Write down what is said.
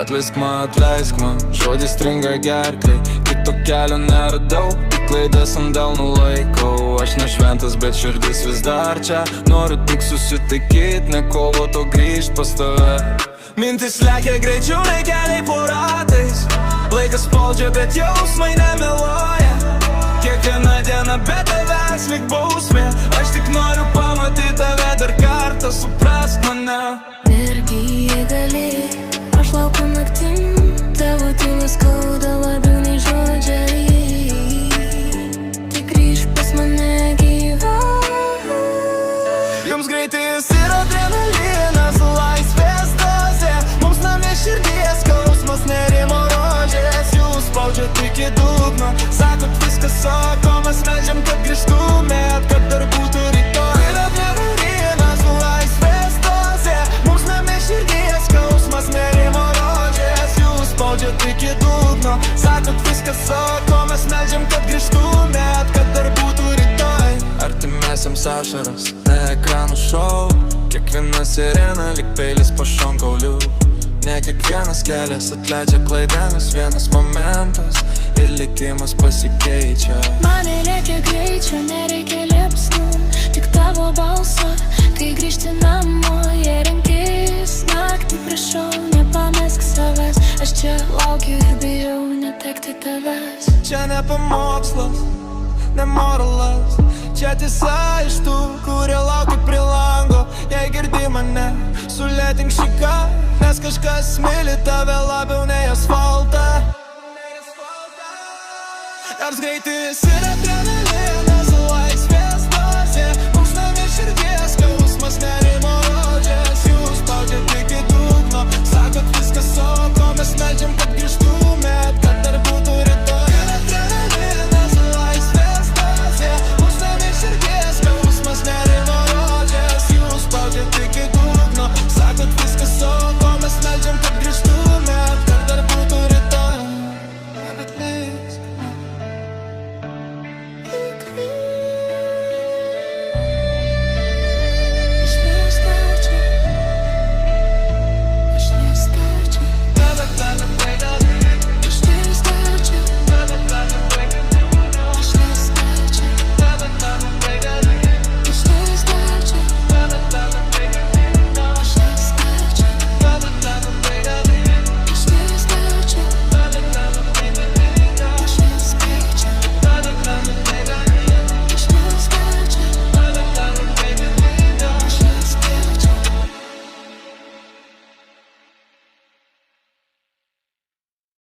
Atleisk man, žodis stringa gerklei. Kito kelio neradau, tik klaidas ant delnų laikau. Aš ne šventas, bet širdis vis dar čia. Noriu tik susitaikyt, nekovoto grįžt pas tave. Mintis lekia greičiau nei keliai po ratais. Laikas spaudžia, bet jausmai nemeluoja. Kiekviena diena be tavęs lyg bausmė. Aš tik noriu pamatyti tave dar kartą, suprask mane. Irgi jei gali, aš laukiu naktim, tavo tyla skauda labiau nei žodžiai. Tik grįžk pas mane gyva. Jums greitis ir adrenalinas, laisvės dozė. Mums namie širdies skausmas, nerimo rožės. Jūs spaudžiat iki dugno, sakot viskas sako, mes meldžiam, kad grįžtumėt, kad dar būtų rytoj. Ir adrenalinas, laisvės dozė. Mums namie širdies skausmas, nerimo rožės. Jūs spaudžiat iki dugno, sakot viskas sako, mes meldžiam, kad grįžtumėt, kad dar būtų rytoj. Artimiesiems ašaras, ne ekranų šou. Kiekviena sirena lyg peilis po šonkaulių. Ne kiekvienas kelias atleidžia klaidemis, vienas momentas ir likimas pasikeičia. Man nereikia greičio, nereikia liepsnų, tik tavo balso, kai grįžti namo. Jei renkis naktį, prašau, nepamesk savęs. Aš čia laukiu ir bijau netekti tavęs. Čia ne pamokslas, ne moralas. Čia tiesa iš tų, kurie laukia prie lango. Jei girdi mane, sulėtink šiką, nes kažkas myli tave labiau nei asfaltą. Nors greitis yra